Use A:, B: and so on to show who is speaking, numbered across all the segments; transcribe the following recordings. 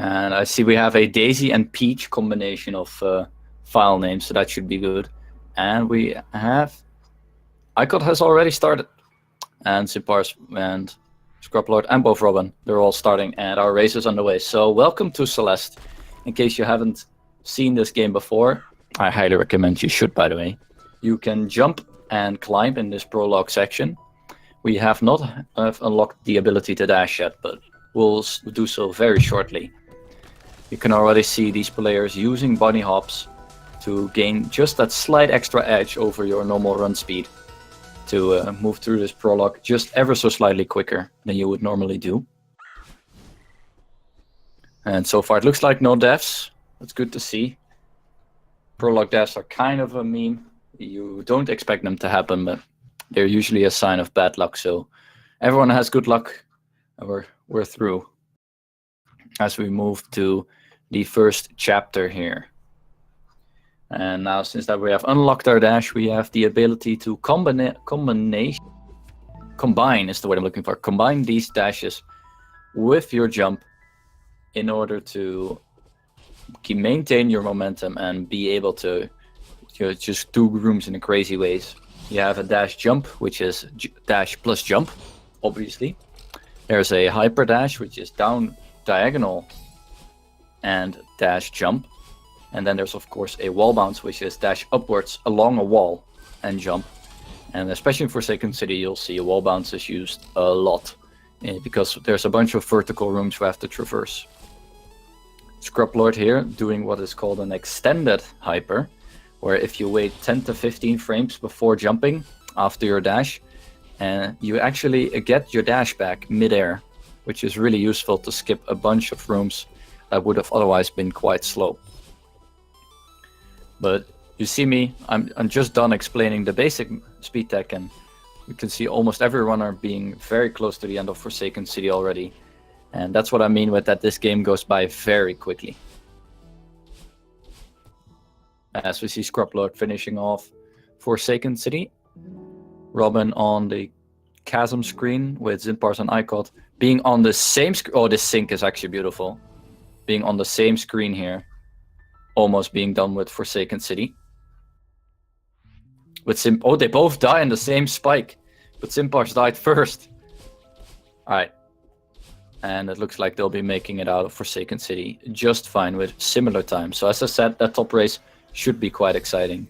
A: And I see we have a Daisy and Peach combination of file names, so that should be good. And we have... Ikod has already started. And Zinpars and Scrublord and both Robin, they're all starting, and our race is underway. So welcome to Celeste. In case you haven't seen this game before, I highly recommend you should, by the way. You can jump and climb in this prologue section. We have not unlocked the ability to dash yet, but we'll do so very shortly. You can already see these players using bunny hops to gain just that slight extra edge over your normal run speed, to move through this prologue just ever so slightly quicker than you would normally do. And so far it looks like no deaths. That's good to see. Prologue deaths are kind of a meme. You don't expect them to happen, but they're usually a sign of bad luck. So everyone has good luck, and we're through. As we move to the first chapter here. And now, since that we have unlocked our dash, we have the ability to combine is the word I'm looking for. Combine these dashes with your jump in order to maintain your momentum and be able to just do rooms in crazy ways. You have a dash jump, which is dash plus jump, obviously. There's a hyper dash, which is down diagonal and dash jump. And then there's of course a wall bounce, which is dash upwards along a wall and jump. And especially in Forsaken City, you'll see a wall bounce is used a lot because there's a bunch of vertical rooms we have to traverse. Scrublord here doing what is called an extended hyper, where if you wait 10 to 15 frames before jumping after your dash, you actually get your dash back mid-air, which is really useful to skip a bunch of rooms that would have otherwise been quite slow. But you see me, I'm just done explaining the basic speed tech, and you can see almost every runner being very close to the end of Forsaken City already. And that's what I mean with that this game goes by very quickly. As we see Scrublord finishing off Forsaken City. Robin on the chasm screen with Zinpars and Ikod being on the same screen. Oh, this sync is actually beautiful. Being on the same screen here. Almost being done with Forsaken City. With oh, they both die in the same spike. But Zinpars died first. Alright. And it looks like they'll be making it out of Forsaken City just fine with similar time. So as I said, that top race should be quite exciting.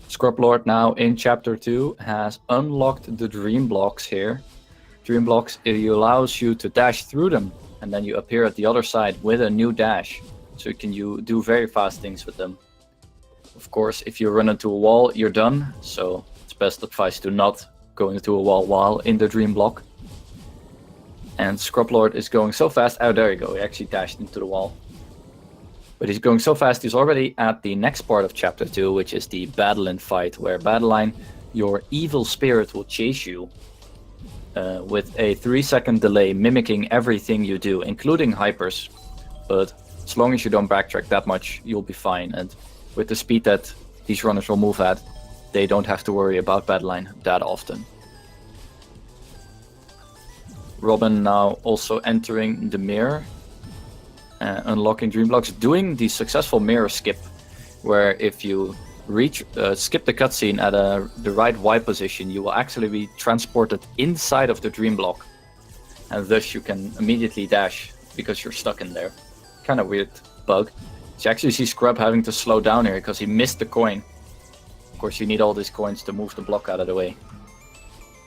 A: Scrublord now in chapter 2 has unlocked the dream blocks here. Dream blocks, it allows you to dash through them, and then you appear at the other side with a new dash. So you do very fast things with them. Of course, if you run into a wall, you're done. So it's best advice to not go into a wall while in the dream block. And Scrublord is going so fast. Oh, there you go. He actually dashed into the wall. But he's going so fast, he's already at the next part of chapter 2, which is the battle line fight, where battle line, your evil spirit will chase you with a 3-second delay, mimicking everything you do, including hypers. But as long as you don't backtrack that much, you'll be fine. And with the speed that these runners will move at, they don't have to worry about battle line that often. Robin now also entering the mirror. Unlocking dream blocks, doing the successful mirror skip, where if you skip the cutscene at the right Y position, you will actually be transported inside of the dream block, and thus you can immediately dash because you're stuck in there. Kind of weird bug. You actually see Scrub having to slow down here because he missed the coin. Of course, you need all these coins to move the block out of the way.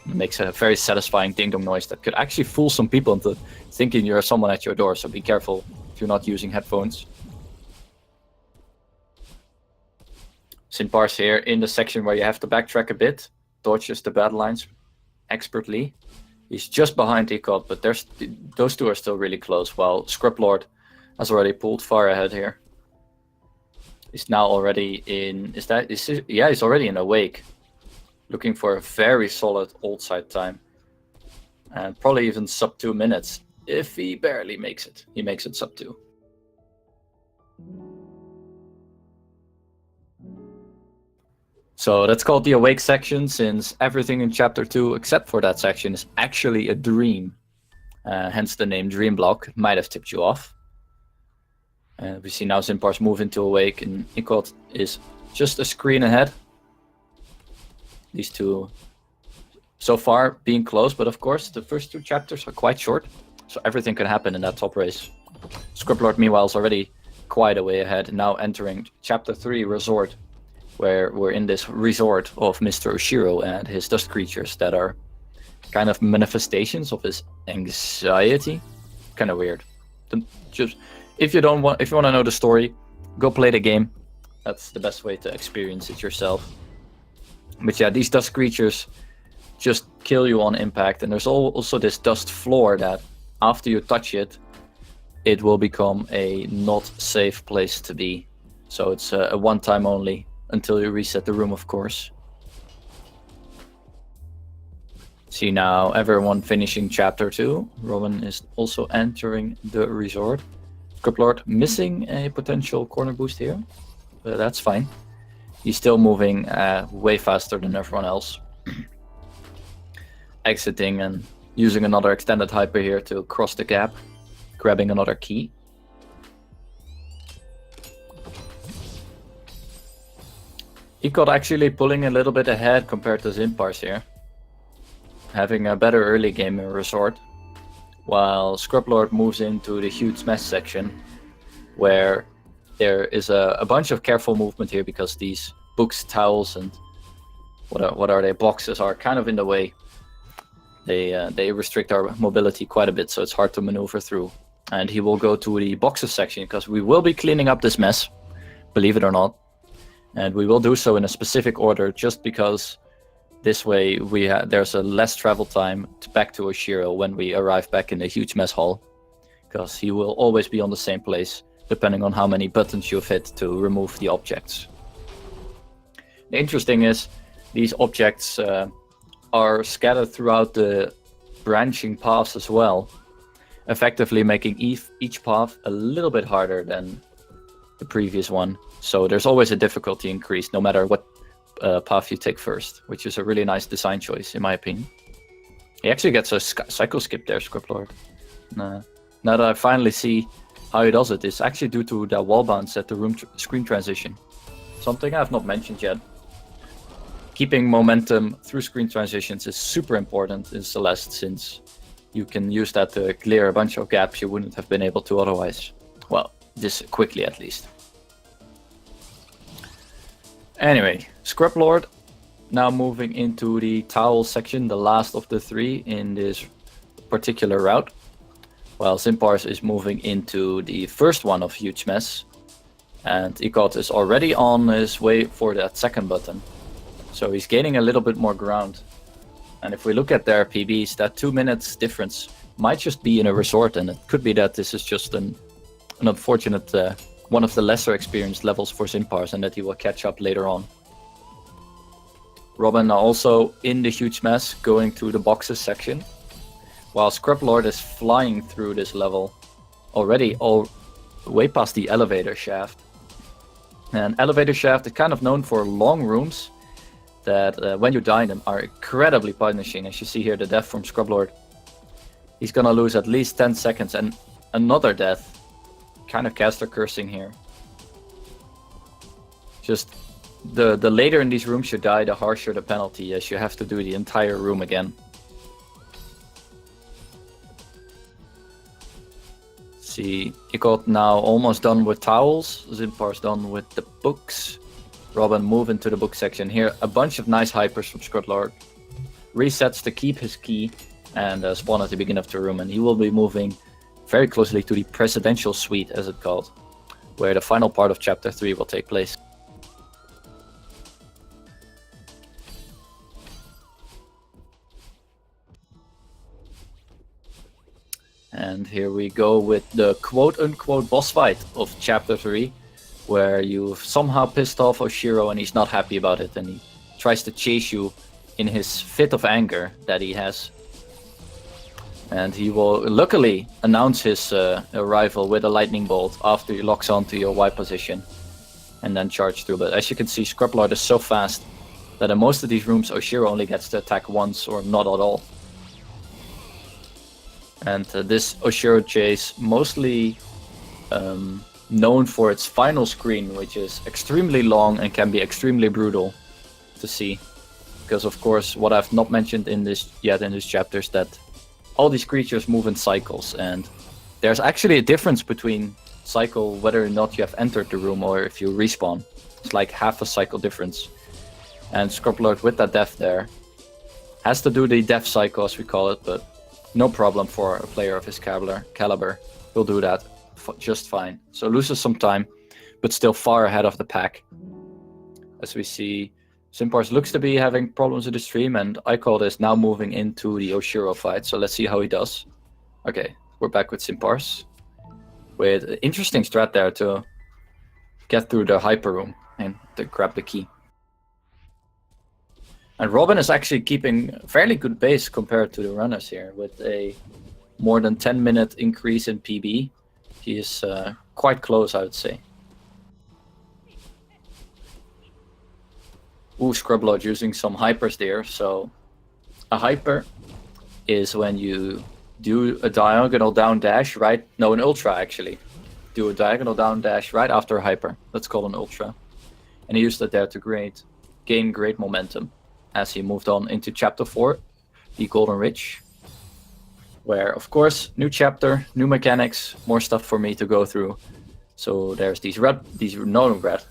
A: It makes a very satisfying ding-dong noise that could actually fool some people into thinking you're someone at your door, so be careful if you're not using headphones. Zinpars here in the section where you have to backtrack a bit, dodges the battle lines expertly. He's just behind Ikod, but those two are still really close, while Scrublord has already pulled far ahead here. He's now already in... Yeah, he's already in Awake. Looking for a very solid old side time. And probably even sub 2 minutes. If he barely makes it. He makes it sub 2. So that's called the Awake section, since everything in chapter 2 except for that section is actually a dream. hence the name Dream Block. Might have tipped you off. We see now Zinpars move into Awake, and Ikod is just a screen ahead. These two so far being close, but of course the first 2 chapters are quite short, so everything can happen in that top race. Scrublord meanwhile is already quite a way ahead, now entering chapter 3, Resort, where we're in this resort of Mr. Oshiro and his dust creatures that are kind of manifestations of his anxiety. Kind of weird. Just if you want to know the story, go play the game. That's the best way to experience it yourself. But yeah, these dust creatures just kill you on impact, and there's also this dust floor that after you touch it, it will become a not safe place to be. So it's a one-time only until you reset the room, of course. See now everyone finishing chapter 2. Robin is also entering the resort. Scrublord missing a potential corner boost here, but that's fine. He's still moving way faster than everyone else. Exiting and using another extended hyper here to cross the gap, grabbing another key. Ikod actually pulling a little bit ahead compared to Zinpars here, having a better early game in Resort, while Scrublord moves into the huge mess section, where there is a bunch of careful movement here because these books, towels, and what are they, boxes are kind of in the way. They restrict our mobility quite a bit, so it's hard to maneuver through. And he will go to the boxes section because we will be cleaning up this mess, believe it or not. And we will do so in a specific order just because this way there's a less travel time back to Oshiro when we arrive back in the huge mess hall, because he will always be on the same place depending on how many buttons you've hit to remove the objects. The interesting is these objects are scattered throughout the branching paths as well, effectively making each path a little bit harder than the previous one. So there's always a difficulty increase no matter what path you take first, which is a really nice design choice in my opinion. He actually gets a cycle skip there, Scrublord. Now that I finally see how he does it, it's actually due to the wall bounce at the screen transition. Something I've not mentioned yet. Keeping momentum through screen transitions is super important in Celeste, since you can use that to clear a bunch of gaps you wouldn't have been able to otherwise. Well, this quickly at least. Anyway, Scrublord now moving into the towel section, the last of the 3 in this particular route, while Zinpars is moving into the first one of Huge Mess, and Ikod is already on his way for that second button. So he's gaining a little bit more ground. And if we look at their PBs, that 2 minutes difference might just be in a resort, and it could be that this is just an unfortunate one of the lesser experienced levels for Zinpars, and that he will catch up later on. Robin also in the huge mess, going to the boxes section, while Scrublord is flying through this level already way past the elevator shaft. And elevator shaft is kind of known for long rooms that when you die in them are incredibly punishing. As you see here, the death from Scrublord. He's gonna lose at least 10 seconds, and another death. Kind of caster cursing here. Just the later in these rooms you die, the harsher the penalty, as you have to do the entire room again. See, Ikod now almost done with towels. Zinpars done with the books. Robin move into the book section here. A bunch of nice hypers from Scrublord. Resets to keep his key and spawn at the beginning of the room, and he will be moving very closely to the presidential suite, as it's called, where the final part of chapter 3 will take place. And here we go with the quote-unquote boss fight of chapter 3, where you've somehow pissed off Oshiro and he's not happy about it, and he tries to chase you in his fit of anger that he has. And he will luckily announce his arrival with a lightning bolt after he locks onto your Y position and then charge through. But as you can see, Scrublord is so fast that in most of these rooms Oshiro only gets to attack once or not at all. And this Oshiro chase, mostly known for its final screen, which is extremely long and can be extremely brutal to see. Because of course, what I've not mentioned in this chapter is that all these creatures move in cycles, and there's actually a difference between cycle whether or not you have entered the room or if you respawn. It's like half a cycle difference. And Scrublord with that death there has to do the death cycle, as we call it, but no problem for a player of his caliber. He'll do that just fine. So loses some time, but still far ahead of the pack. As we see, Zinpars looks to be having problems with the stream, and Ikod is now moving into the Oshiro fight, so let's see how he does. Okay, we're back with Zinpars. With an interesting strat there to get through the hyper room and to grab the key. And Robin is actually keeping fairly good pace compared to the runners here, with a more than 10-minute increase in PB. He is quite close, I would say. Ooh, Scrublord using some hypers there. So a hyper is when you do a diagonal down dash, right? No, an ultra actually. Do a diagonal down dash right after a hyper. That's called an ultra. And he used that there to gain great momentum as he moved on into chapter 4, the Golden Ridge. Where, of course, new chapter, new mechanics, more stuff for me to go through. So there's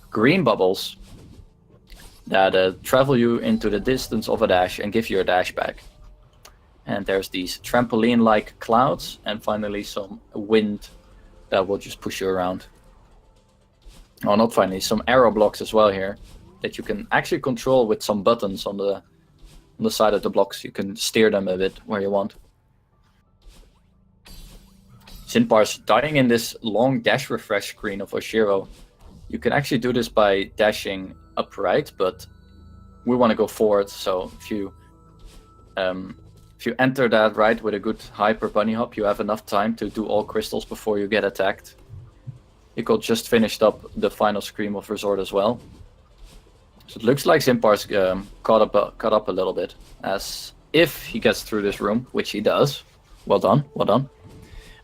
A: green bubbles that travel you into the distance of a dash and give you a dash back. And there's these trampoline-like clouds, and finally some wind that will just push you around. Oh, not finally, some arrow blocks as well here that you can actually control with some buttons on the side of the blocks. You can steer them a bit where you want. Zinpars dying in this long dash refresh screen of Oshiro. You can actually do this by dashing upright, but we want to go forward, so if you enter that right with a good hyper bunny hop, you have enough time to do all crystals before you get attacked. Ikod just finished up the final scream of Resort as well. So it looks like Zinpars caught up a little bit, as if he gets through this room, which he does. Well done, well done.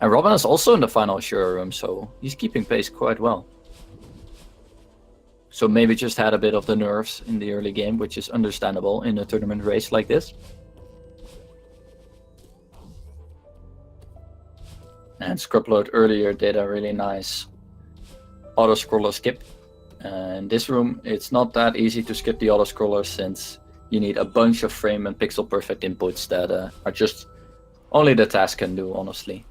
A: And Robin is also in the final Oshiro room, so he's keeping pace quite well. So maybe just had a bit of the nerves in the early game, which is understandable in a tournament race like this. And Scrublord earlier did a really nice auto-scroller skip. In this room, it's not that easy to skip the auto-scroller, since you need a bunch of frame and pixel perfect inputs that are just only the task can do, honestly.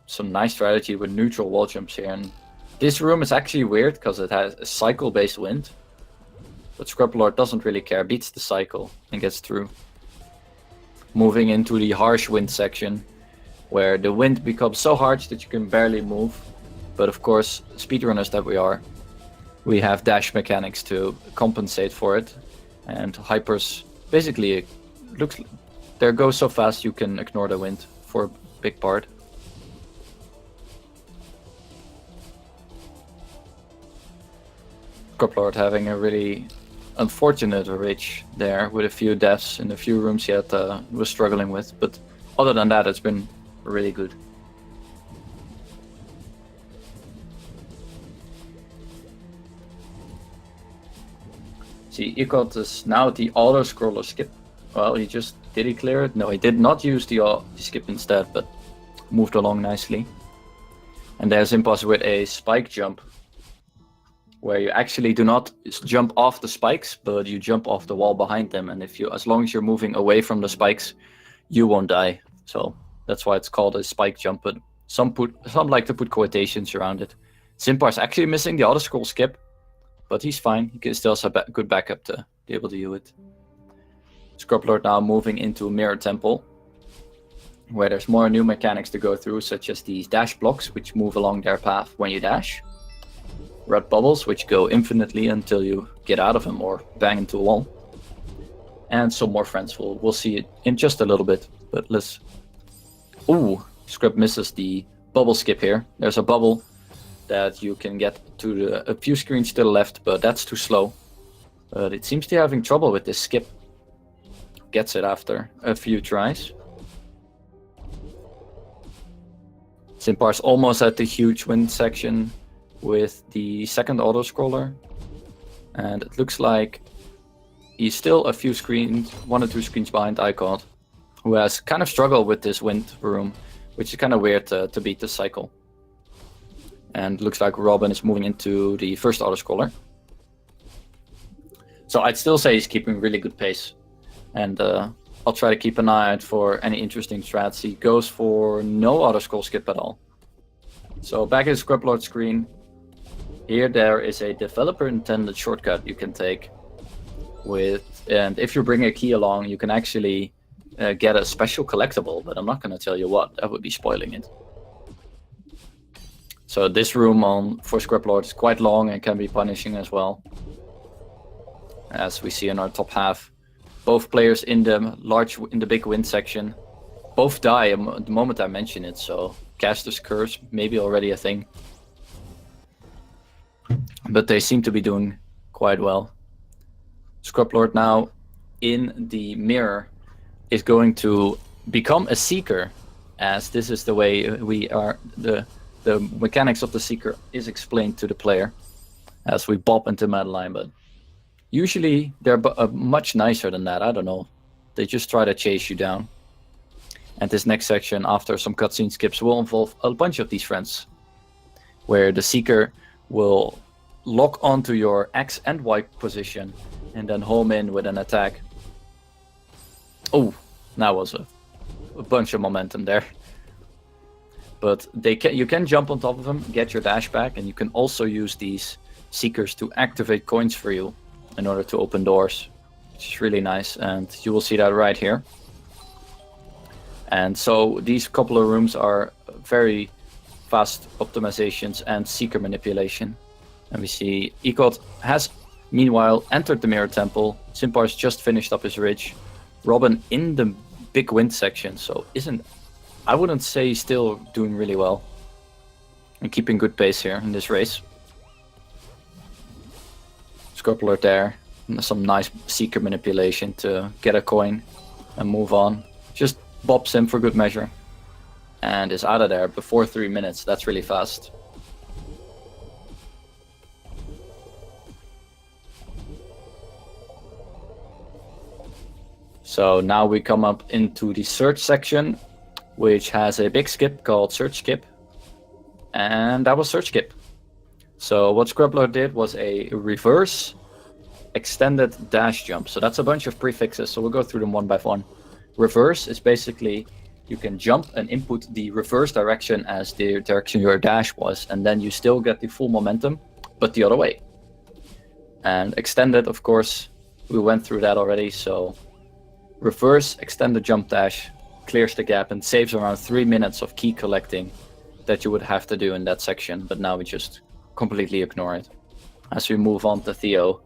A: Some nice strategy with neutral wall jumps here. And this room is actually weird because it has a cycle-based wind. But Scrublord doesn't really care, beats the cycle and gets through. Moving into the harsh wind section, where the wind becomes so harsh that you can barely move. But of course, speedrunners that we are, we have dash mechanics to compensate for it. And hypers, basically, they go so fast you can ignore the wind for a big part. Scrublord having a really unfortunate ridge there with a few deaths in a few rooms yet was struggling with, but other than that, it's been really good. See, Ikod is now the auto-scroller skip. Well, did he clear it? No, he did not use the skip instead, but moved along nicely. And there's Zinpars with a spike jump, where you actually do not jump off the spikes, but you jump off the wall behind them. And as long as you're moving away from the spikes, you won't die. So that's why it's called a spike jump, but some like to put quotations around it. Zinpars actually missing the auto-scroll skip, but he's fine. He can still have a good backup to be able to do it. Scrublord now moving into Mirror Temple, where there's more new mechanics to go through, such as these dash blocks, which move along their path when you dash. Red bubbles, which go infinitely until you get out of them or bang into a wall. And some more friends. We'll see it in just a little bit, but let's... Ooh, Scrub misses the bubble skip here. There's a bubble that you can get to a few screens to the left, but that's too slow. But it seems to be having trouble with this skip. Gets it after a few tries. Zinpars almost at the huge win section with the second auto-scroller. And it looks like he's still a few screens, 1 or 2 screens behind Ikod, who has kind of struggled with this wind room, which is kind of weird to beat the cycle. And looks like Robin is moving into the first auto-scroller. So I'd still say he's keeping really good pace. And I'll try to keep an eye out for any interesting strats. He goes for no auto-scroll skip at all. So back at Scrublord screen, here there is a developer-intended shortcut you can take with, and if you bring a key along, you can actually get a special collectible, but I'm not going to tell you what, that would be spoiling it. So this room for Scrublord is quite long and can be punishing as well. As we see in our top half, both players in the big win section, both die the moment I mention it, so Caster's Curse maybe already a thing. But they seem to be doing quite well. Scrublord now in the mirror is going to become a Seeker, as this is the way the mechanics of the Seeker is explained to the player as we bop into Madeline, but usually they're much nicer than that. I don't know. They just try to chase you down. And this next section, after some cutscene skips, will involve a bunch of these friends, where the Seeker will lock onto your X and Y position and then home in with an attack. Oh, that was a bunch of momentum there. But you can jump on top of them, get your dash back, and you can also use these Seekers to activate coins for you in order to open doors, which is really nice, and you will see that right here. And so these couple of rooms are very fast optimizations and Seeker manipulation. And we see Ikod has meanwhile entered the Mirror Temple. Zinpars just finished up his ridge. Robin in the big wind section, so I wouldn't say he's still doing really well and keeping good pace here in this race. Scrublord there, and some nice Seeker manipulation to get a coin and move on. Just bops him for good measure and is out of there before 3 minutes. That's really fast. So now we come up into the search section, which has a big skip called Search Skip, and that was Search Skip. So what Scrublord did was a reverse extended dash jump. So that's a bunch of prefixes, so we'll go through them one by one. Reverse is basically you can jump and input the reverse direction as the direction your dash was, and then you still get the full momentum, but the other way. And extended, of course, we went through that already, so reverse extended jump dash clears the gap and saves around 3 minutes of key collecting that you would have to do in that section, but now we just completely ignore it. As we move on to Theo,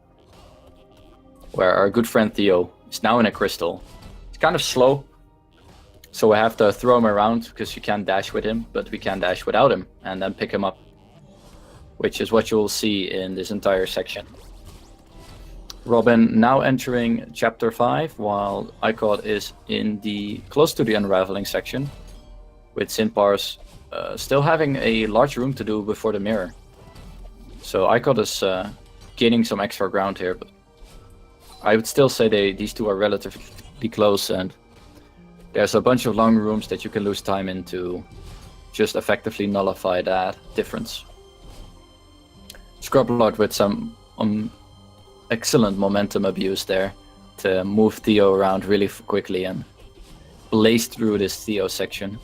A: where our good friend Theo is now in a crystal. He's kind of slow, so we have to throw him around because you can't dash with him, but we can dash without him and then pick him up, which is what you will see in this entire section. Robin now entering chapter 5, while Ikod is close to the unraveling section, with Zinpars still having a large room to do before the mirror. So Ikod is gaining some extra ground here, but I would still say these two are relatively close, and there's a bunch of long rooms that you can lose time in to just effectively nullify that difference. Scrublord with some excellent momentum abuse there to move Theo around really quickly and blaze through this Theo section.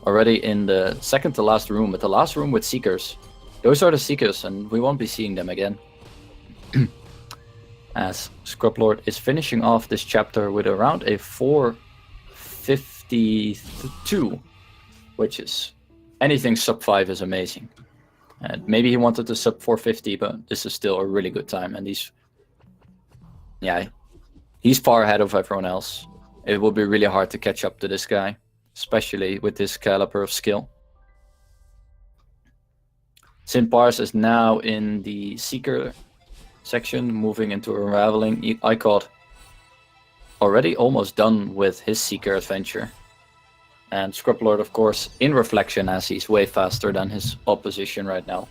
A: Already in the second to last room, but the last room with Seekers. Those are the Seekers, and we won't be seeing them again. As Scrublord is finishing off this chapter with around a 4:52, which is anything sub 5 is amazing. And maybe he wanted to sub 4:50, but this is still a really good time, and he's far ahead of everyone else. It will be really hard to catch up to this guy, especially with this caliber of skill. Zinpars is now in the Seeker section, moving into Unraveling. Ikod already almost done with his Seeker adventure. And Scrublord, of course, in reflection, as he's way faster than his opposition right now.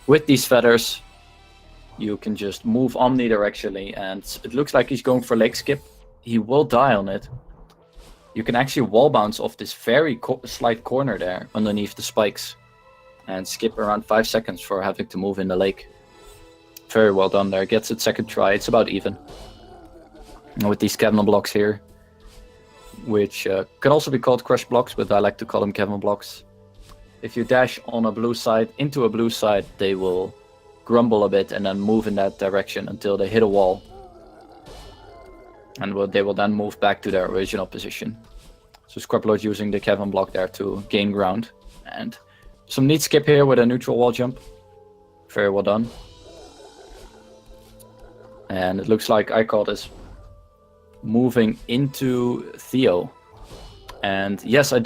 A: With these feathers, you can just move omnidirectionally, and it looks like he's going for leg skip. He will die on it. You can actually wall bounce off this very slight corner there underneath the spikes and skip around 5 seconds for having to move in the lake. Very well done there. Gets it second try. It's about even. And with these Kevin blocks here, which can also be called crush blocks, but I like to call them Kevin blocks. If you dash on a blue side into a blue side, they will grumble a bit and then move in that direction until they hit a wall. And they will then move back to their original position. So Scrublord using the Kevin block there to gain ground. And some neat skip here with a neutral wall jump. Very well done. And it looks like Ikod is moving into Theo. And yes, I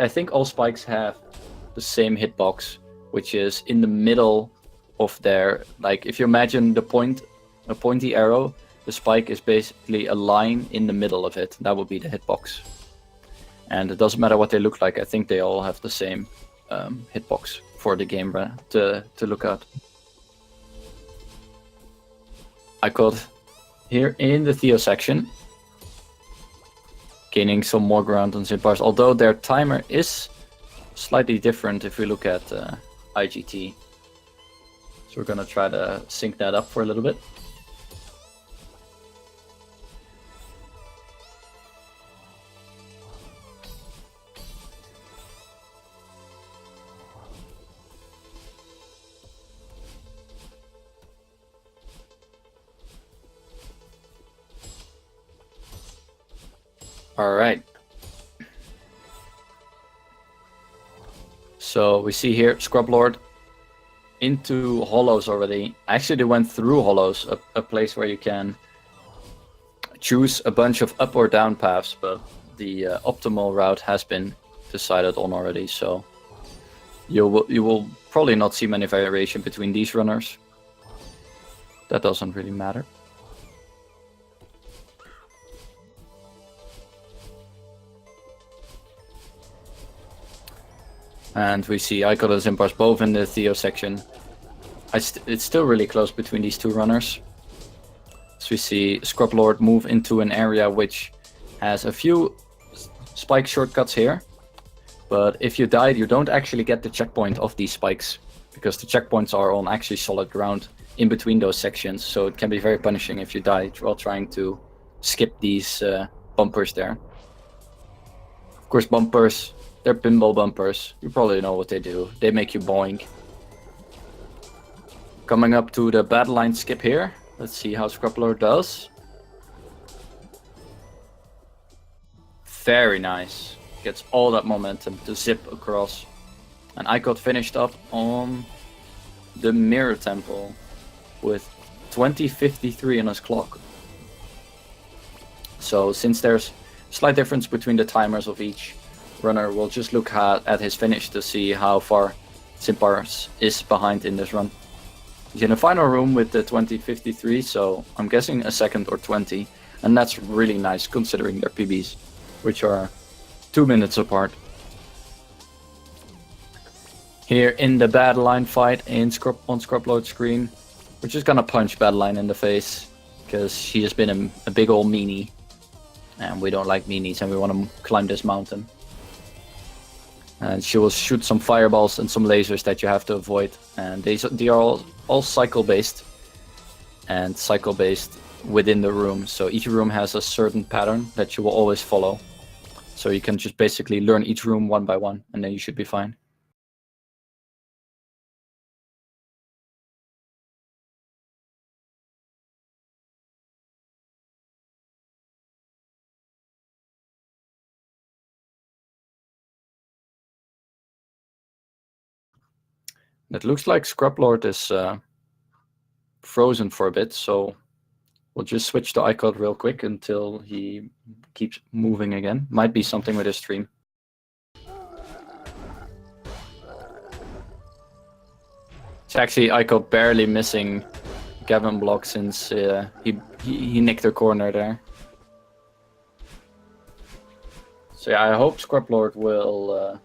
A: think all spikes have the same hitbox, which is in the middle of their, like, if you imagine a pointy arrow, the spike is basically a line in the middle of it. That would be the hitbox. And it doesn't matter what they look like. I think they all have the same hitbox for the game to look at. Ikod here in the Theo section, gaining some more ground on Zinpars, although their timer is slightly different if we look at IGT. So we're gonna try to sync that up for a little bit. All right. So we see here Scrublord into hollows already. Actually, they went through hollows, a place where you can choose a bunch of up or down paths, but the optimal route has been decided on already. So you will probably not see many variation between these runners. That doesn't really matter. And we see Ikod and Zinpars both in the Theo section. It's still really close between these two runners. So we see Scrublord move into an area which has a few spike shortcuts here. But if you died, you don't actually get the checkpoint of these spikes, because the checkpoints are on actually solid ground in between those sections. So it can be very punishing if you die while trying to skip these bumpers there. Of course, bumpers, they're pinball bumpers. You probably know what they do. They make you boing. Coming up to the battle line skip here. Let's see how Scrublord does. Very nice. Gets all that momentum to zip across. And Ikod finished up on the Mirror Temple with 20:53 on his clock. So since there's slight difference between the timers of each runner, we'll just look at his finish to see how far Zinpars is behind in this run. He's in the final room with the 20:53, so I'm guessing a second or 20, and that's really nice considering their PBs, which are 2 minutes apart. Here in the battle line fight on Scrublord's screen, we're just gonna punch battle line in the face because she has been a big old meanie, and we don't like meanies, and we want to climb this mountain. And she will shoot some fireballs and some lasers that you have to avoid. And they are all cycle based. And cycle based within the room. So each room has a certain pattern that you will always follow. So you can just basically learn each room one by one, and then you should be fine. It looks like Scrublord is frozen for a bit, so we'll just switch to Ikod real quick until he keeps moving again. Might be something with his stream. It's actually Ikod barely missing Gavin block since he nicked her corner there. So yeah, I hope Scrublord will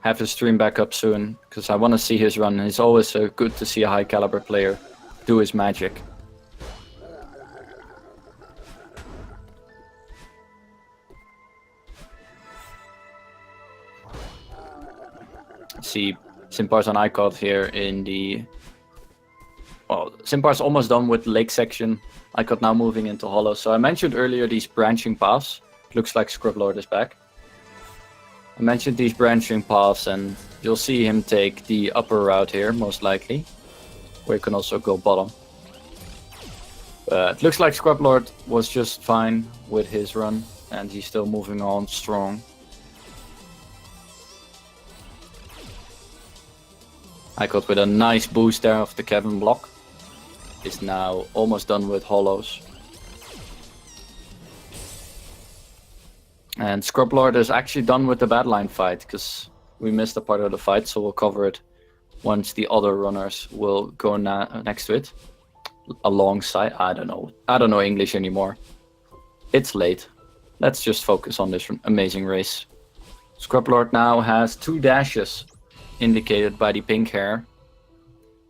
A: have his stream back up soon, because I want to see his run. It's always good to see a high caliber player do his magic. See Zinpars and Ikod here in the... Well, Zinpars almost done with lake section. Ikod now moving into hollow. So I mentioned earlier these branching paths. Looks like Scrublord is back. I mentioned these branching paths, and you'll see him take the upper route here, most likely. Where you can also go bottom. But it looks like Scrublord was just fine with his run, and he's still moving on strong. Ikod with a nice boost there of the Kevin block. Is now almost done with hollows. And Scrublord is actually done with the badline fight, because we missed a part of the fight, so we'll cover it once the other runners will go next to it. Alongside, I don't know English anymore. It's late. Let's just focus on this amazing race. Scrublord now has 2 dashes indicated by the pink hair.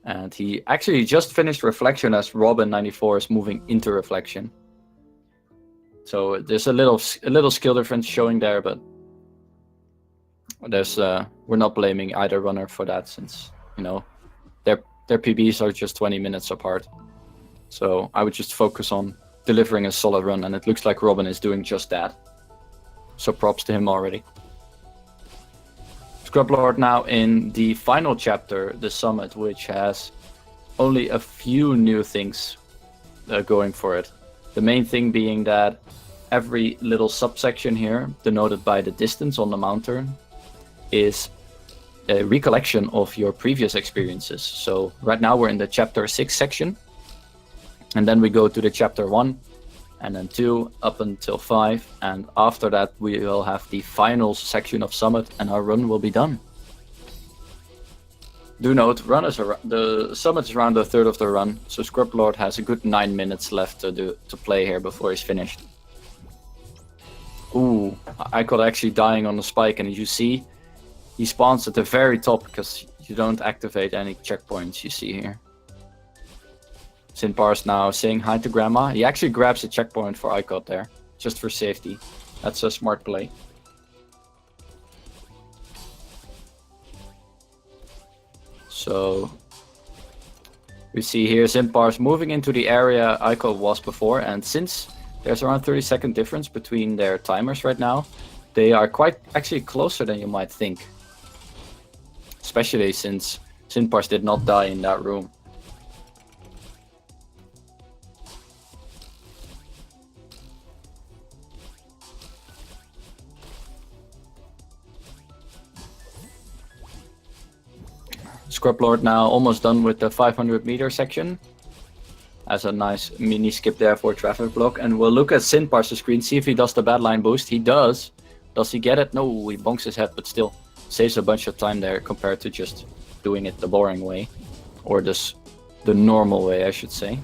A: And he actually just finished Reflection as Robin94 is moving into Reflection. So there's a little skill difference showing there, but there's we're not blaming either runner for that, since their PBs are just 20 minutes apart. So I would just focus on delivering a solid run, and it looks like Robin is doing just that. So props to him already. Scrublord now in the final chapter, the summit, which has only a few new things going for it. The main thing being that every little subsection here, denoted by the distance on the mountain, is a recollection of your previous experiences. So right now we're in the chapter 6 section, and then we go to the chapter 1, and then 2 up until 5, and after that we will have the final section of Summit, and our run will be done. Do note, the Summit is around a third of the run, so Scrublord has a good 9 minutes left to play here before he's finished. Ooh, Ikod actually dying on the spike, and as you see, he spawns at the very top because you don't activate any checkpoints you see here. Zinpars now saying hi to Grandma. He actually grabs a checkpoint for Ikod there, just for safety. That's a smart play. So we see here Zinpars moving into the area Ikod was before, and since there's around 30-second difference between their timers right now, they are quite actually closer than you might think. Especially since Zinpars did not die in that room. Scrublord now almost done with the 500-meter section. Has a nice mini skip there for traffic block. And we'll look at Zinpars' screen, see if he does the badline boost. He does. Does he get it? No, he bonks his head, but still saves a bunch of time there compared to just doing it the boring way. Or the normal way, I should say.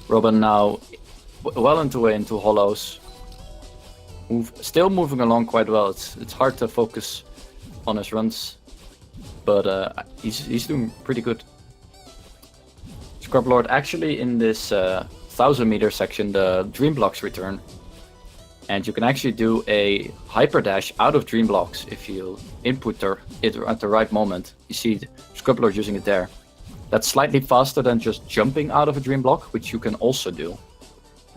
A: Robin now well into hollows. Still moving along quite well. It's hard to focus on his runs, but he's doing pretty good. Scrublord actually in this 1000-meter section, the dream blocks return, and you can actually do a hyper dash out of dream blocks if you input it at the right moment. You see Scrublord using it there. That's slightly faster than just jumping out of a dream block, which you can also do,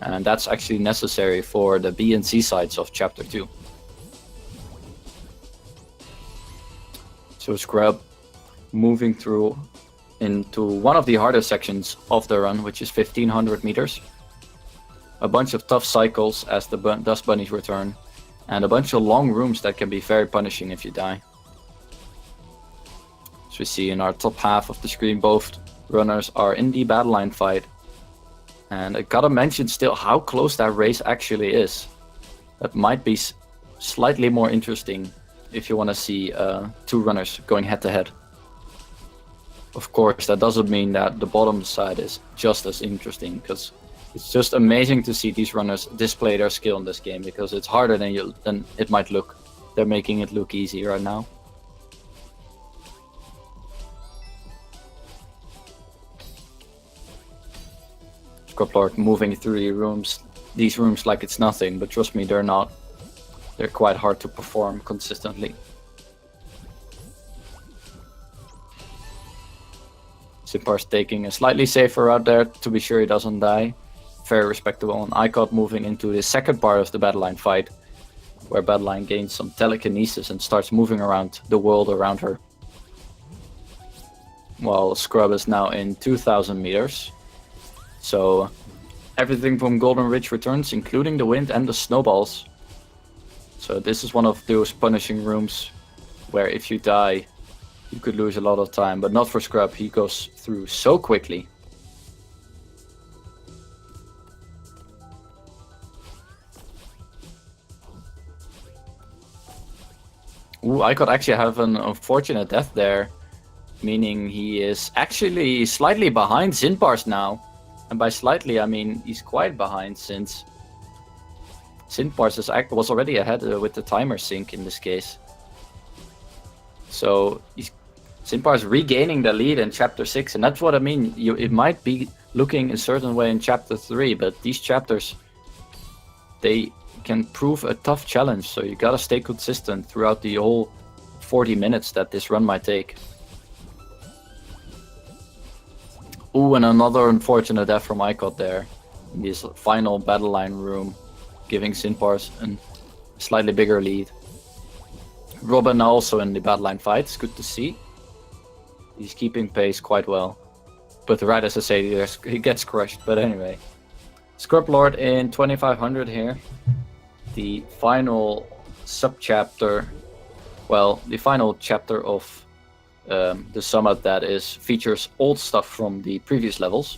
A: and that's actually necessary for the B and C sides of chapter 2. So Scrub moving through into one of the hardest sections of the run, which is 1500 meters. A bunch of tough cycles as the dust bunnies return, and a bunch of long rooms that can be very punishing if you die. As we see in our top half of the screen, both runners are in the battle line fight. And I gotta mention still how close that race actually is. That might be slightly more interesting if you want to see 2 runners going head to head. Of course, that doesn't mean that the bottom side is just as interesting, because It's just amazing to see these runners display their skill in this game, because it's harder than it might look. They're making it look easy right now. Scrublord moving through these rooms like it's nothing, but trust me, they're not. They're quite hard to perform consistently. Zinpars taking a slightly safer route there to be sure he doesn't die. Very respectable. And Ikod moving into the second part of the Battleline fight, where Battleline gains some telekinesis and starts moving around the world around her. While Scrub is now in 2000 meters. So everything from Golden Ridge returns, including the wind and the snowballs. So this is one of those punishing rooms where if you die, you could lose a lot of time, but not for Scrub. He goes through so quickly. Ooh, I could actually have an unfortunate death there, meaning he is actually slightly behind Zinpars now. And by slightly, I mean he's quite behind, since Zinpars was already ahead with the timer sync in this case. So Zinpars regaining the lead in Chapter 6, and that's what I mean. It might be looking a certain way in Chapter 3, but these chapters, they can prove a tough challenge, so you gotta stay consistent throughout the whole 40 minutes that this run might take. Ooh, and another unfortunate death from Ikod there in this final Battleline room, giving Zinpars a slightly bigger lead. Robin also in the Battleline fight, it's good to see. He's keeping pace quite well. But right as I say, he gets crushed, but anyway. Scrublord in 2500 here. The final sub-chapter, well, the final chapter of the summit that features old stuff from the previous levels.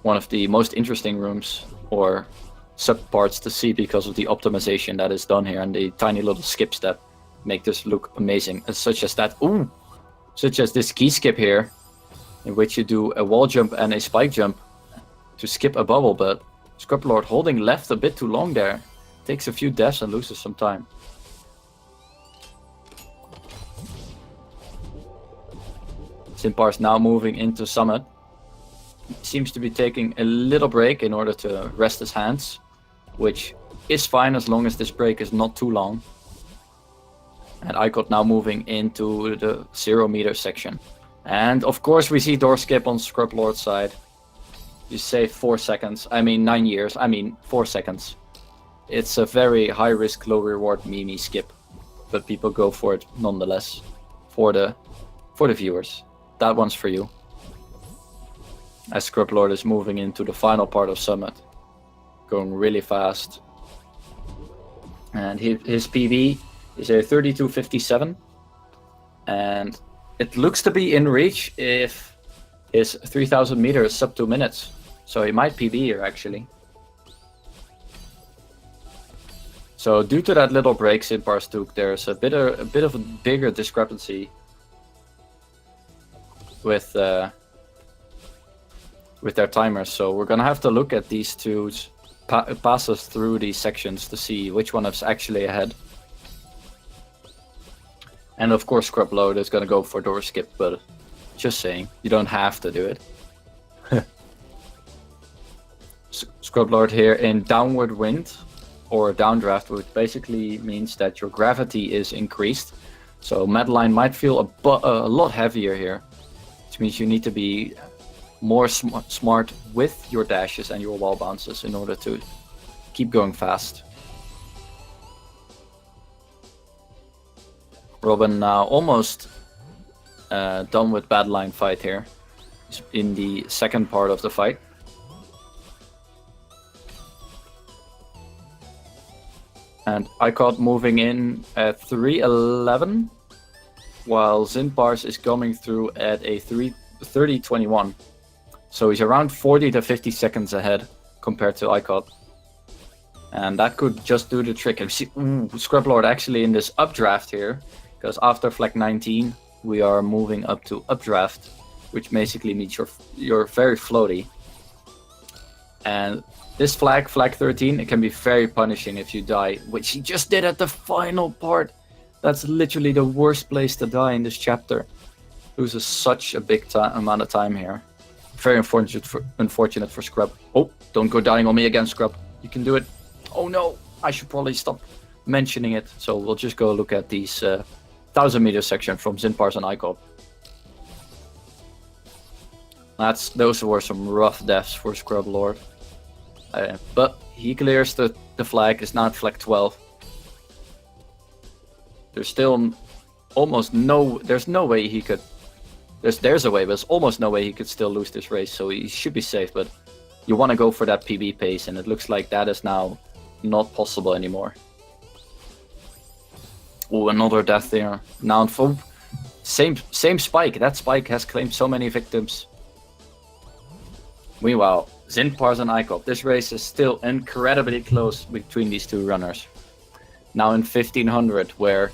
A: One of the most interesting rooms or sub-parts to see because of the optimization that is done here and the tiny little skips that make this look amazing, such as this key skip here, in which you do a wall jump and a spike jump to skip a bubble, but Scrublord holding left a bit too long there. Takes a few deaths and loses some time. Zinpars now moving into Summit. Seems to be taking a little break in order to rest his hands, which is fine as long as this break is not too long. And Ikod now moving into the 0 meter section. And of course we see door skip on Scrublord's side. You save 4 seconds, 9 years, 4 seconds. It's a very high risk, low reward meme skip, but people go for it nonetheless. For the viewers. That one's for you. As Scrublord is moving into the final part of Summit. Going really fast. And his PV is a 32.57. And it looks to be in reach if his 3000 meters is sub 2 minutes. So he might PB here actually. So due to that little break Zinpars took, there's a bit of a bigger discrepancy with their timers. So we're gonna have to look at these two passes through these sections to see which one is actually ahead. And of course Scrublord is gonna go for door skip, but just saying, you don't have to do it. Scrublord here in downward wind or downdraft, which basically means that your gravity is increased. So Madeline might feel a lot heavier here, which means you need to be more smart with your dashes and your wall bounces in order to keep going fast. Robin now almost done with Battleline fight here. He's in the second part of the fight. And Ikod moving in at 3:11, while Zinpars is coming through at a 30:21. So he's around 40 to 50 seconds ahead compared to Ikod. And that could just do the trick. And see, Scrublord actually in this updraft here, because after flag 19 we are moving up to updraft, which basically means you're very floaty. And this flag 13, it can be very punishing if you die, which he just did at the final part. That's literally the worst place to die in this chapter. Loses such a big amount of time here. Very unfortunate for Scrub. Oh, don't go dying on me again, Scrub. You can do it. Oh no, I should probably stop mentioning it. So we'll just go look at these 1000-meter section from Zinpars and Ikod. Those were some rough deaths for Scrublord. But he clears the flag. It's now at flag 12. There's still almost no... There's no way he could... There's a way, but there's almost no way he could still lose this race. So he should be safe, but you want to go for that PB pace, and it looks like that is now not possible anymore. Oh, another death there. Now for same spike. That spike has claimed so many victims. Meanwhile, Zinpars and Ikod. This race is still incredibly close between these two runners. Now in 1500, where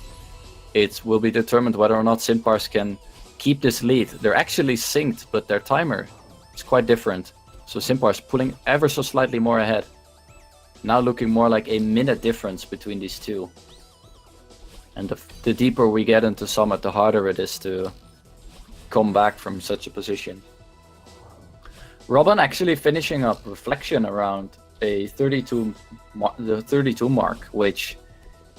A: it will be determined whether or not Zinpars can keep this lead. They're actually synced, but their timer is quite different. So Zinpars pulling ever so slightly more ahead. Now looking more like a minute difference between these two. And the deeper we get into Summit, the harder it is to come back from such a position. Robin actually finishing up Reflection around a the 32 mark, which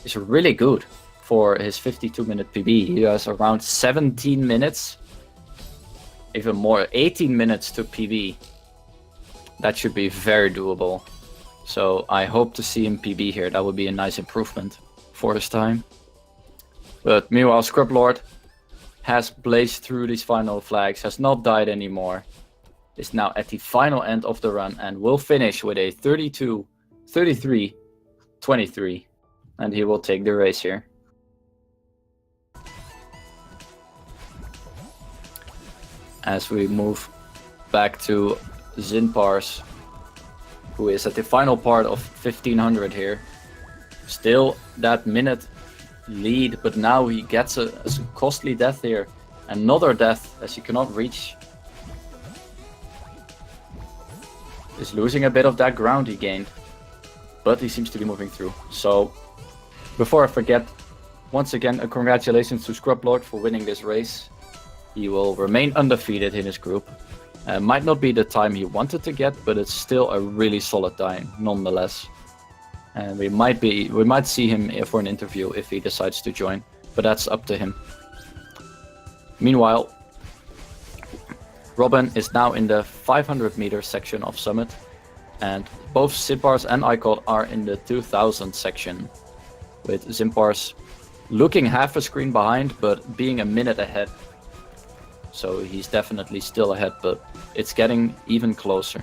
A: is really good for his 52-minute PB. He has around 17 minutes, even more, 18 minutes to PB. That should be very doable. So I hope to see him PB here. That would be a nice improvement for his time. But meanwhile, Scrublord has blazed through these final flags, has not died anymore. Is now at the final end of the run and will finish with a 33-23, and he will take the race here. As we move back to Zinpars, who is at the final part of 1500 here. Still that minute lead, but now he gets a costly death here. Another death as he cannot reach. Is losing a bit of that ground he gained, but he seems to be moving through. So before I forget, once again a congratulations to Scrublord for winning this race. He will remain undefeated in his group. Might not be the time he wanted to get, but it's still a really solid time nonetheless. And we might see him for an interview if he decides to join, but that's up to him. Meanwhile, Robin is now in the 500-meter section of Summit, and both Zinpars and Ikod are in the 2000 section, with Zinpars looking half a screen behind, but being a minute ahead. So he's definitely still ahead, but it's getting even closer.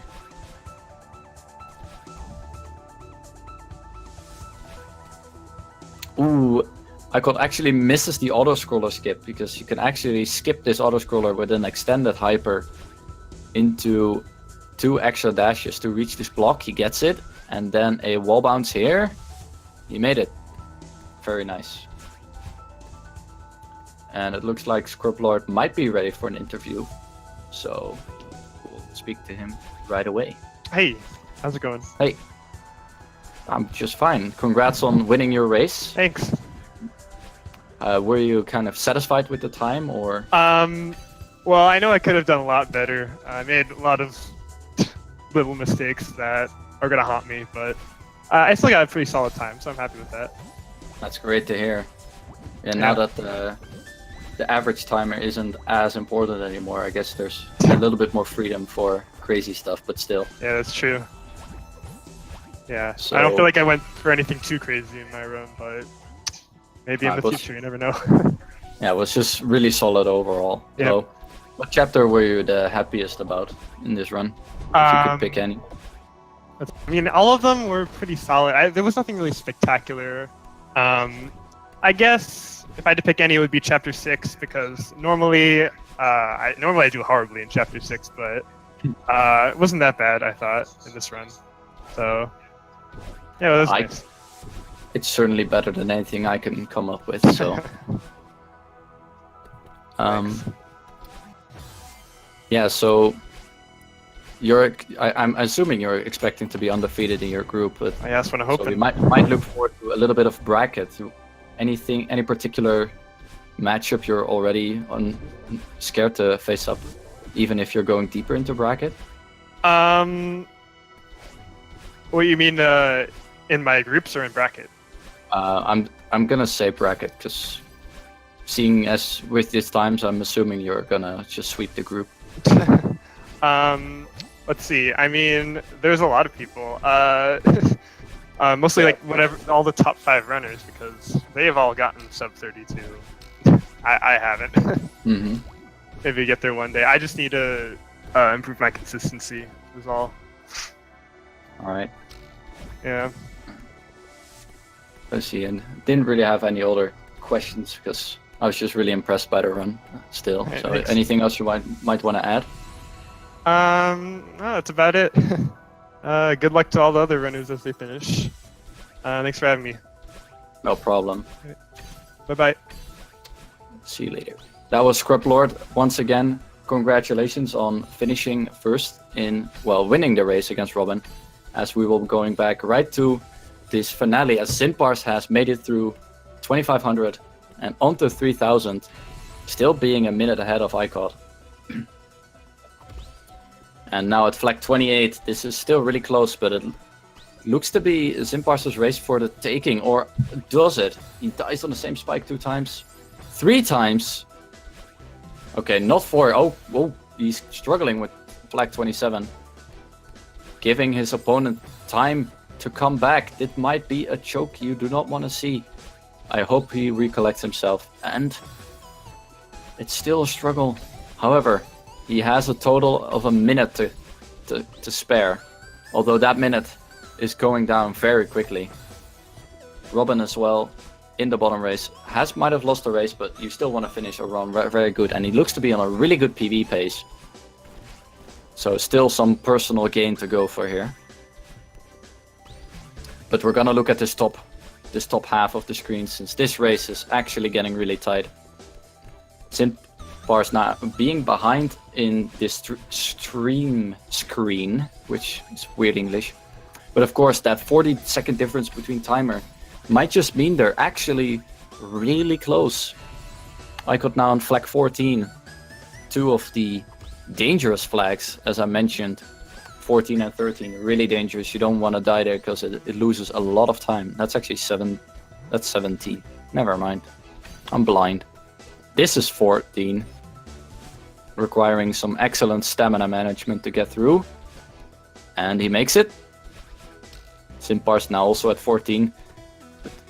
A: Ooh, Ikod actually misses the auto-scroller skip, because you can actually skip this auto-scroller with an extended hyper into 2 extra dashes to reach this block. He gets it, and then a wall bounce here. He made it. Very nice. And it looks like Scrublord might be ready for an interview, so we'll speak to him right away.
B: Hey, how's it going?
A: Hey, I'm just fine. Congrats on winning your race.
B: Thanks.
A: Were you kind of satisfied with the time, or?
B: Well, I know I could have done a lot better. I made a lot of little mistakes that are gonna haunt me, but I still got a pretty solid time, so I'm happy with that.
A: That's great to hear. And now that the average timer isn't as important anymore, I guess there's a little bit more freedom for crazy stuff, but still.
B: Yeah, that's true. Yeah,
A: So,
B: I don't feel like I went for anything too crazy in my run, but maybe in the future, you never know.
A: Yeah, it was just really solid overall.
B: Yeah.
A: So, what chapter were you the happiest about in this run? If you could pick any.
B: I mean, all of them were pretty solid. There was nothing really spectacular. I guess if I had to pick any, it would be Chapter 6, because normally I do horribly in Chapter 6, but it wasn't that bad, I thought, in this run. So, yeah, well, that was nice.
A: It's certainly better than anything I can come up with, so... Yeah, so I'm assuming you're expecting to be undefeated in your group, but
B: I just want to hope
A: so we might look forward to a little bit of bracket. Any particular matchup you're already scared to face up, even if you're going deeper into bracket?
B: What you mean in my groups or in bracket?
A: I'm gonna say bracket because seeing as with these times, I'm assuming you're gonna just sweep the group.
B: Let's see. I mean, there's a lot of people. Mostly like all the top 5 runners because they've all gotten sub 32. I haven't.
A: Mm-hmm.
B: Maybe get there one day. I just need to improve my consistency. Is all.
A: All right.
B: Yeah.
A: Let's see. And didn't really have any other questions because I was just really impressed by the run. Still.
B: Right,
A: So
B: thanks.
A: anything else you might want to add?
B: No, that's about it. Good luck to all the other runners as they finish. Thanks for having me.
A: No problem.
B: Bye-bye.
A: See you later. That was Scrublord. Once again, congratulations on finishing first winning the race against Robin, as we will be going back right to this finale as Zinpars has made it through 2500 and onto 3000, still being a minute ahead of Ikod. And now at flag 28, this is still really close, but it looks to be Zinpars' race for the taking, or does it? He dies on the same spike 2 times. 3 times. Okay, not 4. Oh, he's struggling with flag 27. Giving his opponent time to come back. It might be a choke you do not want to see. I hope he recollects himself. And it's still a struggle. However, he has a total of a minute to spare. Although that minute is going down very quickly. Robin as well, in the bottom race, might have lost the race, but you still want to finish a run very good. And he looks to be on a really good PV pace. So still some personal gain to go for here. But we're gonna look at this top half of the screen, since this race is actually getting really tight. Zinpars now being behind in this stream screen, which is weird English. But of course, that 40-second difference between timer might just mean they're actually really close. Ikod now on flag 14. 2 of the dangerous flags, as I mentioned. 14 and 13, really dangerous. You don't want to die there because it loses a lot of time. That's actually 7. That's 17. Never mind. I'm blind. This is 14. Requiring some excellent stamina management to get through. And he makes it. Zinpars now also at 14.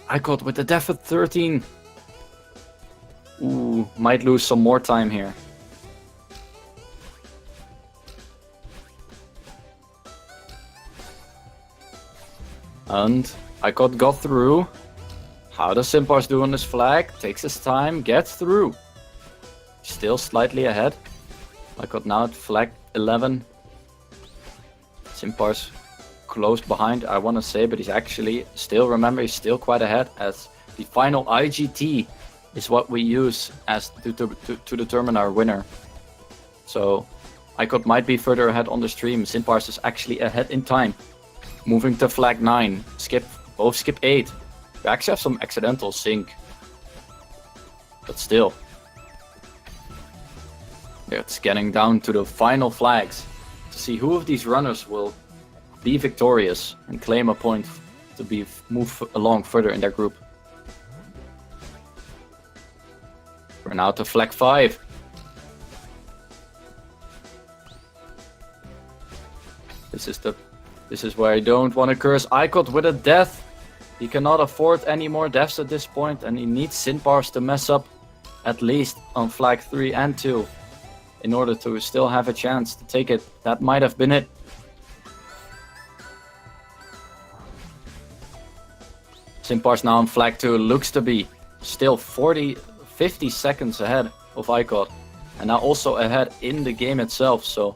A: Ikod with the death at 13. Ooh, might lose some more time here. And Ikod got through. How does Zinpars do on this flag? Takes his time, gets through. Still slightly ahead. Ikod now at flag 11. Zinpars close behind, I want to say, but he's actually still, remember, he's still quite ahead, as the final IGT is what we use as to determine our winner. So Ikod might be further ahead on the stream. Zinpars is actually ahead in time. Moving to flag 9. Both skip 8. We actually have some accidental sync. But still. It's getting down to the final flags to see who of these runners will be victorious and claim a point to move along further in their group. We're now to flag 5. This is where I don't want to curse Ikod with a death. He cannot afford any more deaths at this point, and he needs Zinpars to mess up at least on flag 3 and 2 in order to still have a chance to take it. That might have been it. Zinpars now on flag 2 looks to be still 50 seconds ahead of Ikod, and now also ahead in the game itself, so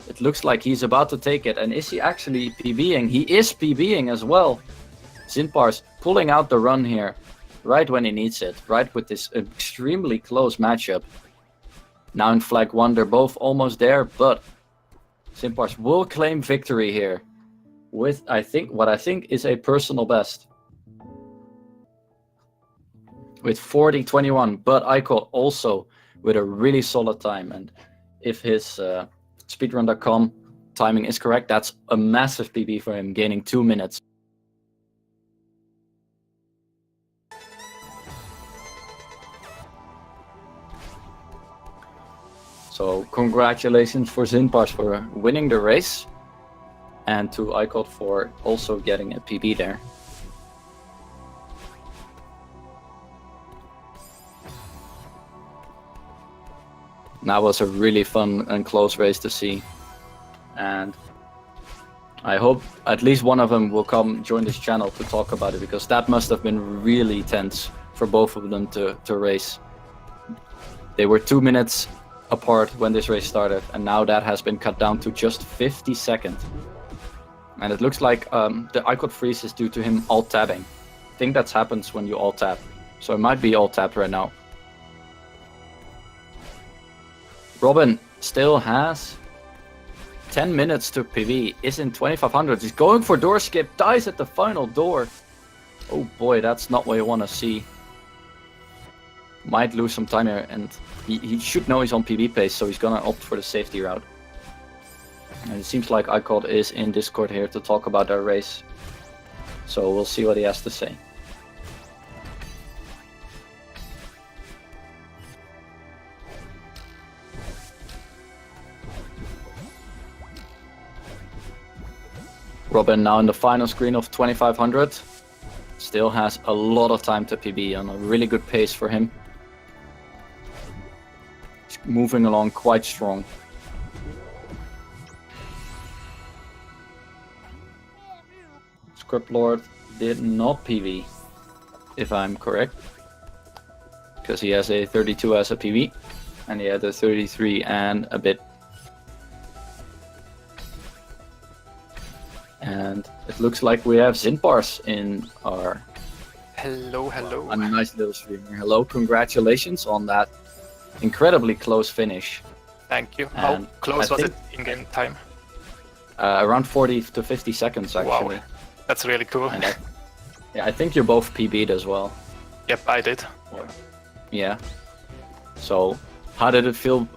A: it looks like he's about to take it. And is he actually PBing? He is PBing as well. Zinpars pulling out the run here right when he needs it, right with this extremely close matchup. Now in flag 1, they're both almost there, but Zinpars will claim victory here with what I think is a personal best. With 40.21, but Ikod also with a really solid time. And if his speedrun.com timing is correct, that's a massive PB for him, gaining 2 minutes. So congratulations for Zinpars for winning the race, and to Ikod for also getting a PB there. That was a really fun and close race to see, and I hope at least one of them will come join this channel to talk about it, because that must have been really tense for both of them to race. They were 2 minutes apart when this race started, and now that has been cut down to just 50 seconds. And it looks like the Ikod freeze is due to him alt-tabbing. I think that happens when you alt-tab, so it might be alt-tabbed right now. Robin still has 10 minutes to PB, is in 2500. He's going for door skip, dies at the final door. Oh boy, that's not what you want to see. Might lose some time here, and he should know he's on PB pace, so he's gonna opt for the safety route. And it seems like Ikod is in Discord here to talk about their race, so we'll see what he has to say. Robin now in the final screen of 2500. Still has a lot of time to PB, on a really good pace for him. He's moving along quite strong. Scrublord did not PB, if I'm correct, because he has a 32 as a PB, and he had a 33 and a bit. And it looks like we have Zinpars in our...
C: Hello, hello.
A: A nice little stream here. Hello, congratulations on that incredibly close finish.
C: Thank you. How
A: And
C: close
A: I
C: was
A: think-
C: it in game time?
A: Around 40 to 50 seconds, actually.
C: Wow, that's really cool.
A: And yeah, I think you're both PB'd as well.
C: Yep, I did.
A: Yeah. So, how did it feel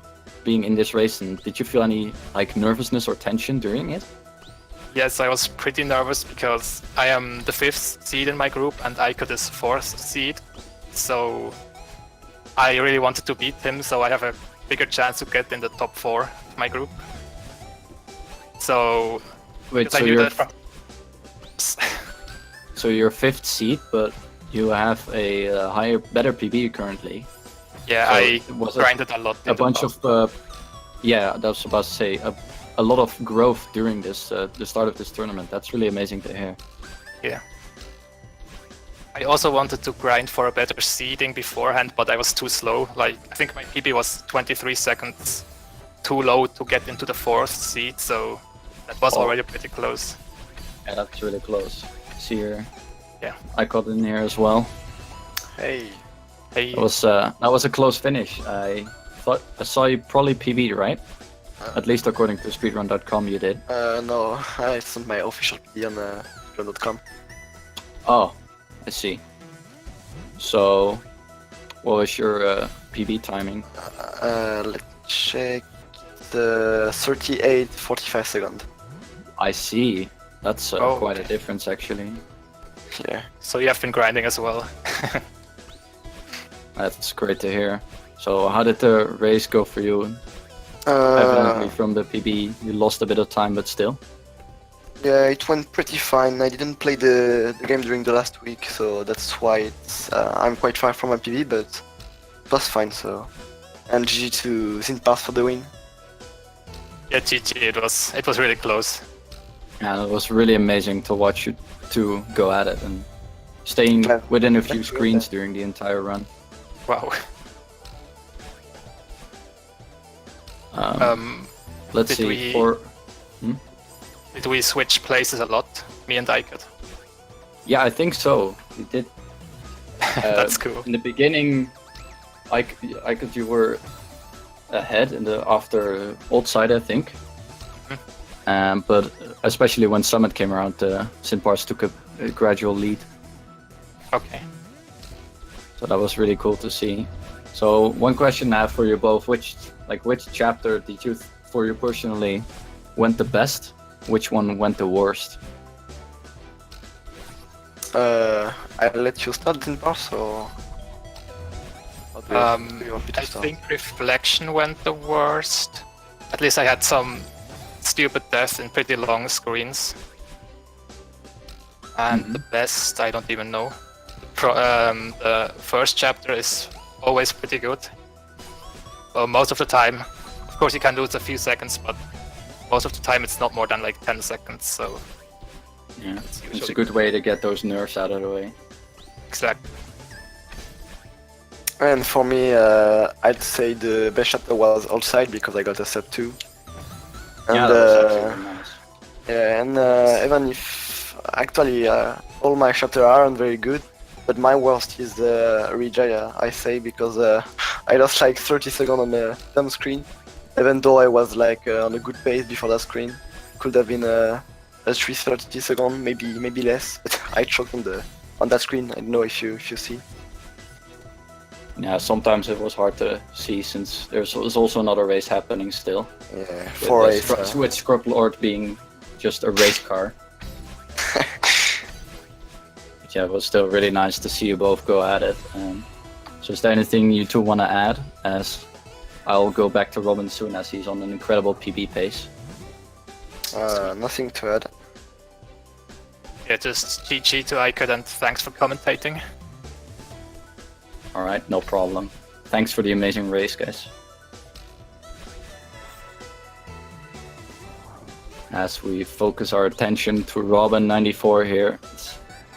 A: being in this race? And did you feel any like nervousness or tension during it?
C: Yes, I was pretty nervous because I am the 5th seed in my group and Ikod is 4th seed. So I really wanted to beat him, so I have a bigger chance to get in the top 4 of my group. So
A: Wait,
C: because I
A: so
C: knew
A: you're
C: that from...
A: so you're 5th seed, but you have a better PB currently.
C: Yeah,
A: So
C: I
A: was it
C: grinded a lot.
A: A bunch of yeah, that was about to say a lot of growth during this the start of this tournament. That's really amazing to hear.
C: Yeah. I also wanted to grind for a better seeding beforehand, but I was too slow. Like, I think my PB was 23 seconds too low to get into the 4th seed, so that was already pretty close.
A: Yeah, that's really close. See here.
C: Yeah.
A: I got in here as well.
C: Hey. Hey.
A: That was a close finish. I saw you probably PB'd, right? At least according to speedrun.com you did.
D: No, it's not my official PD on speedrun.com.
A: Oh, I see. So, what was your PB timing?
D: Let's check. The 38:45 seconds.
A: I see. That's
C: Oh,
A: quite a
C: okay.
A: difference, actually.
D: Yeah.
C: So you have been grinding as well.
A: That's great to hear. So, how did the race go for you? Evidently, from the PB, you lost a bit of time, but still.
D: Yeah, it went pretty fine. I didn't play the game during the last week, so that's why I'm quite far from my PB, but it was fine. So, and GG to Zinpars for the win.
C: Yeah, GG, it was really close.
A: And it was really amazing to watch you two go at it and staying
D: Yeah.
A: within a few screens during the entire run.
C: Wow.
A: Let's
C: did
A: see.
C: we- Did we switch places a lot, me and Ikod?
A: Yeah, I think so. We did.
C: That's cool.
A: In the beginning, you were ahead in the after old side, I think. But especially when Summit came around, Zinpars took a gradual lead.
C: Okay.
A: So that was really cool to see. So one question I have for you both: which chapter did you, for you personally, went the best? Which one went the worst?
D: I'll let you start, Zinpars, or do you want me to
C: I
D: start?
C: think Reflection went the worst. At least I had some stupid death in pretty long screens. And the best, I don't even know. The first chapter is always pretty good. Well, most of the time. Of course, you can lose a few seconds, but most of the time it's not more than like 10 seconds, so...
A: Yeah,
C: It's
A: it's
C: usually
A: a good way to get those nerfs out of the way.
C: Exactly.
D: And for me, I'd say the best chapter was Outside because I got a sub 2. And,
A: Yeah, that was actually really nice.
D: yeah, and even if actually all my chapters aren't very good, but my worst is Rejaya, I say, because I lost like 30 seconds on the dumb screen, even though I was like on a good pace before that screen. Could have been a 30 seconds, maybe less, but I choked on that screen. I don't know if you see.
A: Yeah, sometimes it was hard to see since there's also another race happening still.
D: Yeah,
A: With,
D: 4
A: the
D: race.
A: with Scrublord being just a race car. But yeah, it was still really nice to see you both go at it. So is there anything you two want to add? As I'll go back to Robin soon, as he's on an incredible PB pace.
D: Nothing to add.
C: Yeah, just GG to Ikod and thanks for commentating.
A: Alright, no problem. Thanks for the amazing race, guys. As we focus our attention to Robin94 here.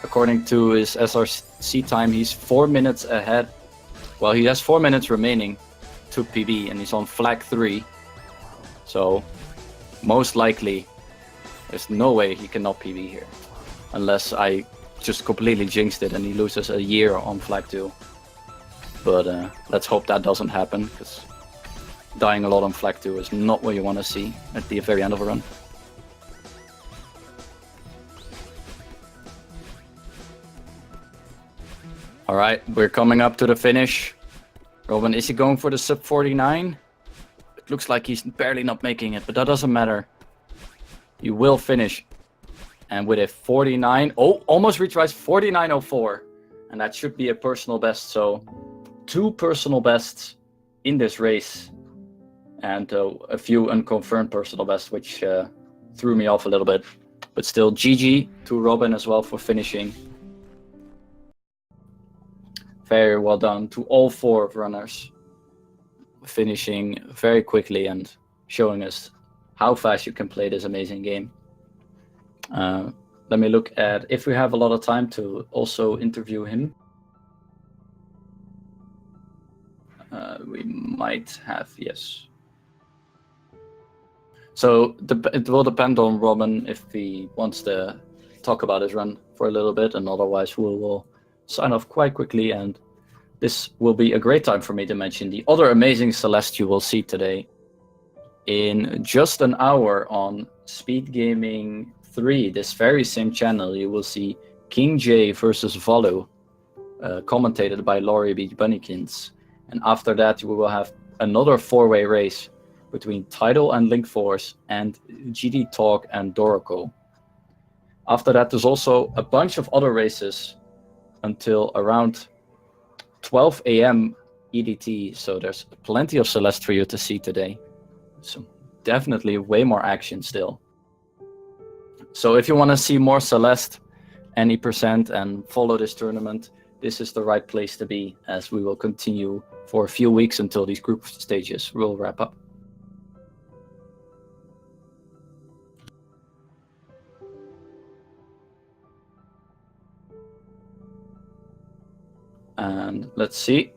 A: According to his SRC time, he's 4 minutes ahead. Well, he has 4 minutes remaining to PB, and he's on flag 3. So, most likely, there's no way he cannot PB here. Unless I just completely jinxed it and he loses a year on flag 2. But let's hope that doesn't happen, because dying a lot on flag 2 is not what you want to see at the very end of a run. Alright, we're coming up to the finish. Robin, is he going for the sub 49? It looks like he's barely not making it, but that doesn't matter. He will finish. And with a 49, almost reached 49.04. And that should be a personal best, so 2 personal bests in this race. And a few unconfirmed personal bests, which threw me off a little bit. But still, GG to Robin as well for finishing. Very well done to all 4 runners. Finishing very quickly and showing us how fast you can play this amazing game. Let me look at if we have a lot of time to also interview him. We might have, yes. So it will depend on Robin if he wants to talk about his run for a little bit, and otherwise we will sign off quite quickly. And this will be a great time for me to mention the other amazing Celeste you will see today. In just an hour on Speed Gaming 3, this very same channel, you will see King J versus Valo, commentated by Laurie B. Bunnykins. And after that, we will have another 4-way race between Tidal and Link Force and GD Talk and Doroco. After that, there's also a bunch of other races until around 12 a.m. EDT, so there's plenty of Celeste for you to see today. So definitely way more action still. So if you want to see more Celeste, any percent, and follow this tournament, this is the right place to be, as we will continue for a few weeks until these group stages will wrap up. And let's see.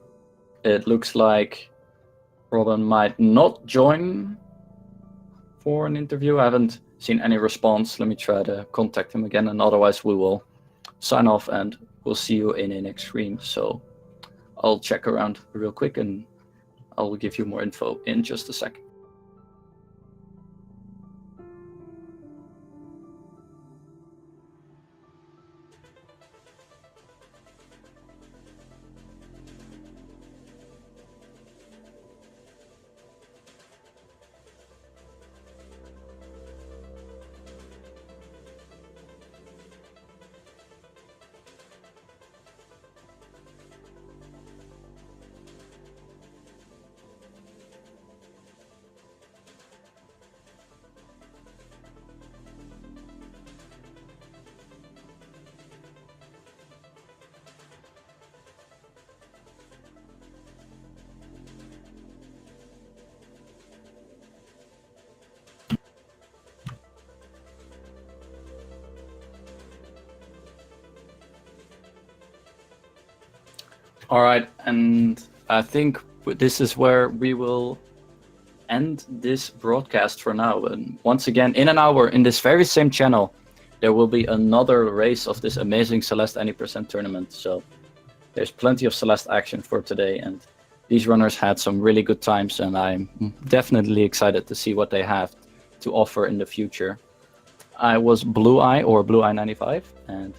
A: It looks like Robin might not join for an interview. I haven't seen any response. Let me try to contact him again, and otherwise we will sign off and we'll see you in a next stream. So I'll check around real quick and I'll give you more info in just a sec. All right, and I think this is where we will end this broadcast for now. And once again, in an hour, in this very same channel, there will be another race of this amazing Celeste Any Tournament. So there's plenty of Celeste action for today, and these runners had some really good times, and I'm definitely excited to see what they have to offer in the future. I was Blue Eye, or Blue Eye 95, and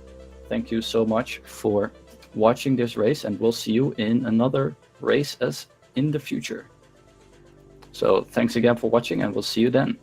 A: thank you so much for watching this race, and we'll see you in another race as in the future. So thanks again for watching, and we'll see you then.